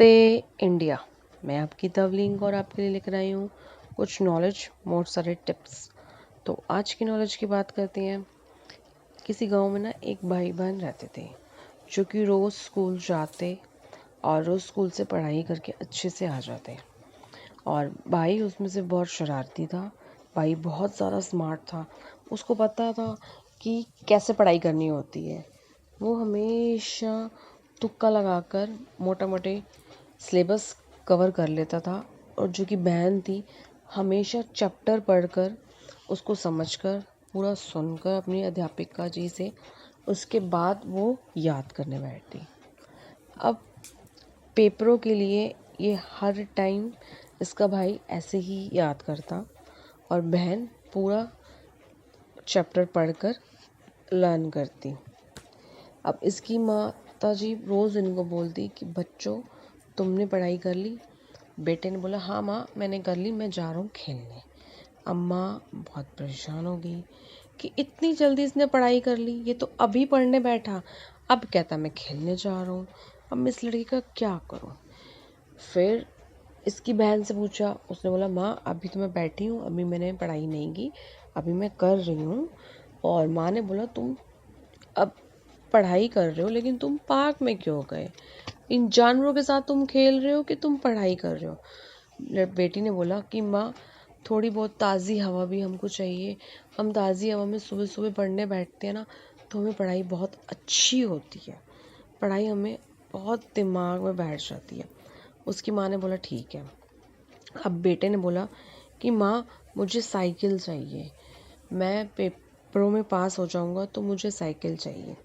नमस्ते इंडिया। मैं आपकी तवलीन और आपके लिए लेकर आई हूँ कुछ नॉलेज, बहुत सारे टिप्स। तो आज की नॉलेज की बात करते हैं। किसी गांव में ना एक भाई बहन रहते थे जो कि रोज़ स्कूल जाते और रोज़ स्कूल से पढ़ाई करके अच्छे से आ जाते। और भाई उसमें से बहुत शरारती था। भाई बहुत ज़्यादा स्मार्ट था। उसको पता था कि कैसे पढ़ाई करनी होती है। वो हमेशा तुक्का लगाकर मोटा मोटे सिलेबस कवर कर लेता था। और जो कि बहन थी, हमेशा चैप्टर पढ़कर उसको समझकर पूरा सुनकर अपनी अध्यापिका जी से उसके बाद वो याद करने बैठती। अब पेपरों के लिए ये हर टाइम इसका भाई ऐसे ही याद करता और बहन पूरा चैप्टर पढ़कर लर्न करती। अब इसकी माता जी रोज़ इनको बोलती कि बच्चों, तुमने पढ़ाई कर ली? बेटे ने बोला हाँ माँ, मैंने कर ली, मैं जा रहा हूँ खेलने। अब माँ बहुत परेशान हो गई कि इतनी जल्दी इसने पढ़ाई कर ली, ये तो अभी पढ़ने बैठा, अब कहता मैं खेलने जा रहा हूँ। अब मैं इस लड़की का क्या करूँ? फिर इसकी बहन से पूछा। उसने बोला माँ, अभी तो मैं बैठी हूँ, अभी मैंने पढ़ाई नहीं की, अभी मैं कर रही हूँ। और माँ ने बोला तुम अब पढ़ाई कर रहे हो लेकिन तुम पार्क में क्यों गए? इन जानवरों के साथ तुम खेल रहे हो कि तुम पढ़ाई कर रहे हो? बेटी ने बोला कि माँ, थोड़ी बहुत ताज़ी हवा भी हमको चाहिए। हम ताज़ी हवा में सुबह सुबह पढ़ने बैठते हैं ना, तो हमें पढ़ाई बहुत अच्छी होती है। पढ़ाई हमें बहुत दिमाग में बैठ जाती है। उसकी माँ ने बोला ठीक है। अब बेटे ने बोला कि माँ, मुझे साइकिल चाहिए, मैं पेपरों में पास हो जाऊँगा तो मुझे साइकिल चाहिए।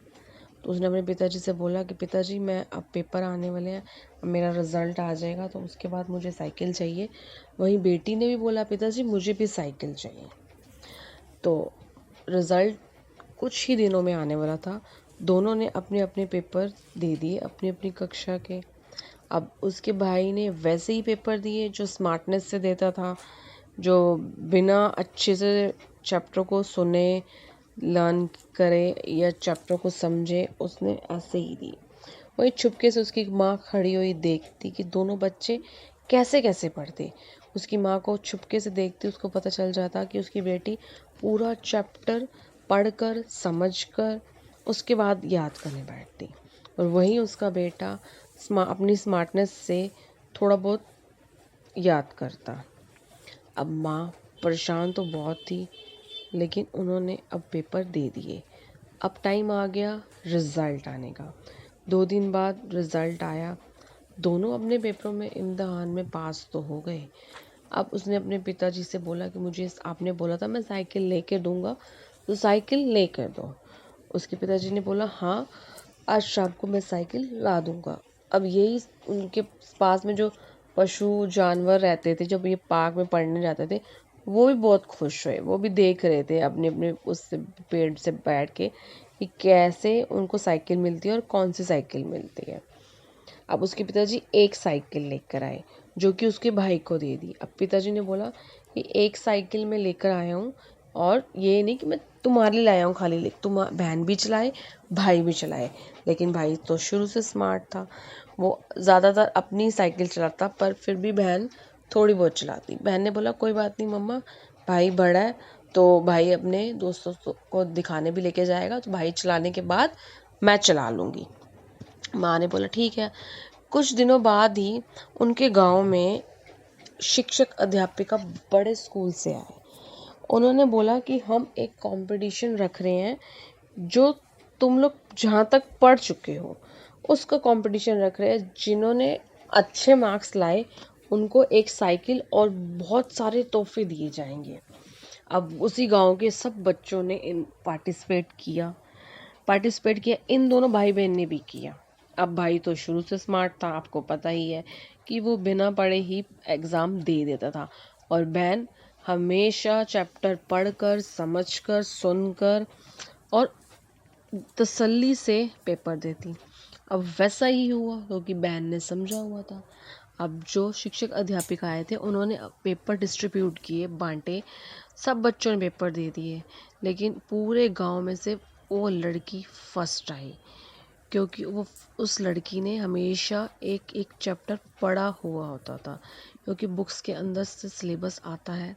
तो उसने अपने पिताजी से बोला कि पिताजी, मैं अब पेपर आने वाले हैं, अब मेरा रिज़ल्ट आ जाएगा तो उसके बाद मुझे साइकिल चाहिए। वहीं बेटी ने भी बोला पिताजी, मुझे भी साइकिल चाहिए। तो रिज़ल्ट कुछ ही दिनों में आने वाला था। दोनों ने अपने अपने पेपर दे दिए अपनी अपनी कक्षा के। अब उसके भाई ने वैसे ही पेपर दिए जो स्मार्टनेस से देता था, जो बिना अच्छे से चैप्टर को सुने, लर्न करे या चैप्टर को समझे, उसने ऐसे ही दी। वहीं चुपके से उसकी माँ खड़ी हुई देखती कि दोनों बच्चे कैसे कैसे पढ़ते। उसकी माँ को चुपके से देखती, उसको पता चल जाता कि उसकी बेटी पूरा चैप्टर पढ़कर समझकर उसके बाद याद करने बैठती और वहीं उसका बेटा अपनी स्मार्टनेस से थोड़ा बहुत याद करता। अब माँ परेशान तो बहुत थी, लेकिन उन्होंने अब पेपर दे दिए। अब टाइम आ गया रिज़ल्ट आने का। 2 दिन बाद रिज़ल्ट आया। दोनों अपने पेपरों में इम्तिहान में पास तो हो गए। अब उसने अपने पिताजी से बोला कि मुझे आपने बोला था मैं साइकिल लेके दूंगा, तो साइकिल लेकर दो। उसके पिताजी ने बोला हाँ, आज शाम को मैं साइकिल ला दूंगा। अब यही उनके पास में जो पशु जानवर रहते थे, जब ये पार्क में पढ़ने जाते थे, वो भी बहुत खुश हुए। वो भी देख रहे थे अपने अपने उस पेड़ से बैठ के कि कैसे उनको साइकिल मिलती है और कौन सी साइकिल मिलती है। अब उसके पिताजी एक साइकिल लेकर आए जो कि उसके भाई को दे दी। अब पिताजी ने बोला कि एक साइकिल मैं लेकर आया हूँ और ये नहीं कि मैं तुम्हारे लिए लाया हूँ खाली, ले तुम बहन भी चलाए, भाई भी चलाए। लेकिन भाई तो शुरू से स्मार्ट था, वो ज़्यादातर अपनी साइकिल चलाता, पर फिर भी बहन थोड़ी बहुत चलाती। बहन ने बोला कोई बात नहीं मम्मा, भाई बड़ा है तो भाई अपने दोस्तों को दिखाने भी लेके जाएगा, तो भाई चलाने के बाद मैं चला लूँगी। माँ ने बोला ठीक है। कुछ दिनों बाद ही उनके गांव में शिक्षक अध्यापिका बड़े स्कूल से आए। उन्होंने बोला कि हम एक कंपटीशन रख रहे हैं, जो तुम लोग जहाँ तक पढ़ चुके हो उसका कंपटीशन रख रहे हैं। जिन्होंने अच्छे मार्क्स लाए उनको एक साइकिल और बहुत सारे तोहफे दिए जाएंगे। अब उसी गांव के सब बच्चों ने इन पार्टिसिपेट किया। इन दोनों भाई बहन ने भी किया। अब भाई तो शुरू से स्मार्ट था, आपको पता ही है कि वो बिना पढ़े ही एग्ज़ाम दे देता था, और बहन हमेशा चैप्टर पढ़कर समझकर सुनकर और तसल्ली से पेपर देती। अब वैसा ही हुआ क्योंकि बहन ने समझा हुआ था। अब जो शिक्षक अध्यापिका आए थे उन्होंने पेपर डिस्ट्रीब्यूट किए, बांटे, सब बच्चों ने पेपर दे दिए, लेकिन पूरे गांव में से वो लड़की फर्स्ट आई। क्योंकि वो उस लड़की ने हमेशा एक एक चैप्टर पढ़ा हुआ होता था, क्योंकि बुक्स के अंदर से सिलेबस आता है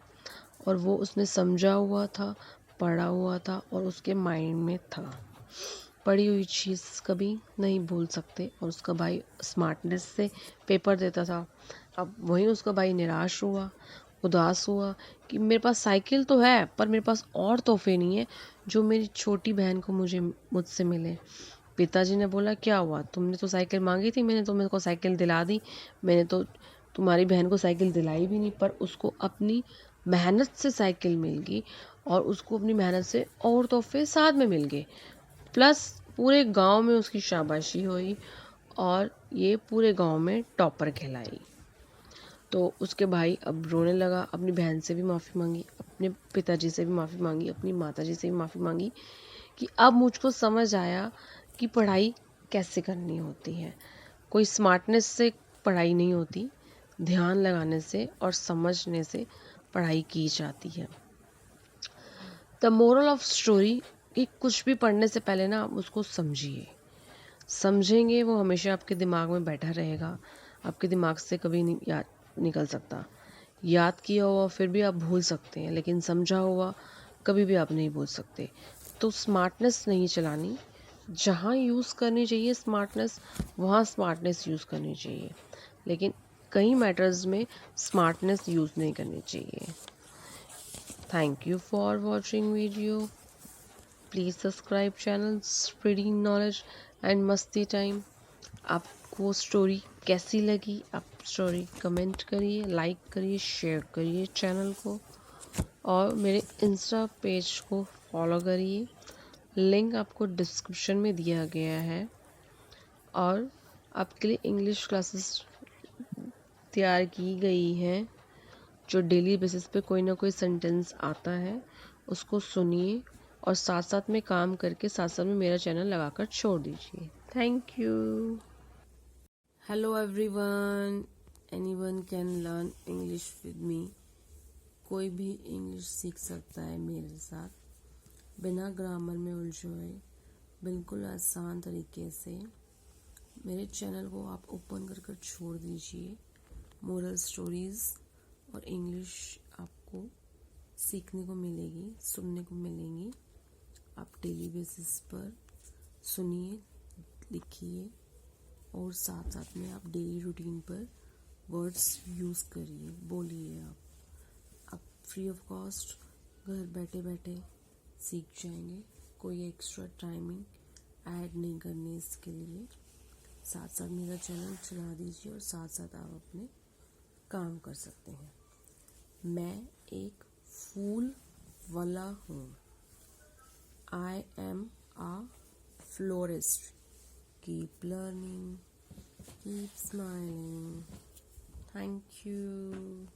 और वो उसने समझा हुआ था, पढ़ा हुआ था और उसके माइंड में था। पढ़ी हुई चीज़ कभी नहीं भूल सकते। और उसका भाई स्मार्टनेस से पेपर देता था। अब वहीं उसका भाई निराश हुआ, उदास हुआ कि मेरे पास साइकिल तो है पर मेरे पास और तोहफे नहीं है जो मेरी छोटी बहन को मुझसे मिले। पिताजी ने बोला, क्या हुआ, तुमने तो साइकिल मांगी थी, मैंने तुमको साइकिल दिला दी। मैंने तो तुम्हारी बहन को साइकिल दिलाई भी नहीं, पर उसको अपनी मेहनत से साइकिल मिल गई और उसको अपनी मेहनत से और तोहफे साथ में मिल गए। प्लस पूरे गांव में उसकी शाबाशी हुई और ये पूरे गांव में टॉपर कहलाई। तो उसके भाई अब रोने लगा, अपनी बहन से भी माफ़ी मांगी, अपने पिताजी से भी माफ़ी मांगी, अपनी माताजी से भी माफ़ी मांगी कि अब मुझको समझ आया कि पढ़ाई कैसे करनी होती है। कोई स्मार्टनेस से पढ़ाई नहीं होती, ध्यान लगाने से और समझने से पढ़ाई की जाती है। द मोरल ऑफ स्टोरी कि कुछ भी पढ़ने से पहले ना उसको समझिए। समझेंगे वो हमेशा आपके दिमाग में बैठा रहेगा, आपके दिमाग से कभी नहीं याद निकल सकता। याद किया हुआ फिर भी आप भूल सकते हैं, लेकिन समझा हुआ कभी भी आप नहीं भूल सकते। तो स्मार्टनेस नहीं चलानी, जहाँ यूज़ करनी चाहिए स्मार्टनेस वहाँ स्मार्टनेस यूज़ करनी चाहिए, लेकिन कई मैटर्स में स्मार्टनेस यूज़ नहीं करनी चाहिए। Thank you for watching video. Please subscribe channel spreading knowledge and मस्ती टाइम। आपको स्टोरी कैसी लगी, आप स्टोरी कमेंट करिए, लाइक करिए, शेयर करिए चैनल को और मेरे इंस्टा पेज को फॉलो करिए। लिंक आपको डिस्क्रिप्शन में दिया गया है। और आपके लिए इंग्लिश क्लासेस तैयार की गई हैं, जो डेली बेसिस पे कोई ना कोई सेंटेंस आता है उसको सुनिए और साथ साथ में काम करके साथ साथ में मेरा चैनल लगाकर छोड़ दीजिए। Thank you. Hello everyone, anyone can learn English with me. कोई भी इंग्लिश सीख सकता है मेरे साथ, बिना ग्रामर में उलझे हुए, बिल्कुल आसान तरीके से। मेरे चैनल को आप ओपन कर कर छोड़ दीजिए। मोरल स्टोरीज़ और इंग्लिश आपको सीखने को मिलेगी, सुनने को मिलेंगी। आप डेली बेसिस पर सुनिए, लिखिए और साथ साथ में आप डेली रूटीन पर वर्ड्स यूज़ करिए, बोलिए। आप फ्री ऑफ कॉस्ट घर बैठे बैठे सीख जाएंगे। कोई एक्स्ट्रा टाइमिंग ऐड नहीं करनी इसके लिए। साथ साथ मेरा चैनल चला दीजिए और साथ साथ आप अपने काम कर सकते हैं। मैं एक फूल वाला हूँ। I am a florist. Keep learning, keep smiling. Thank you.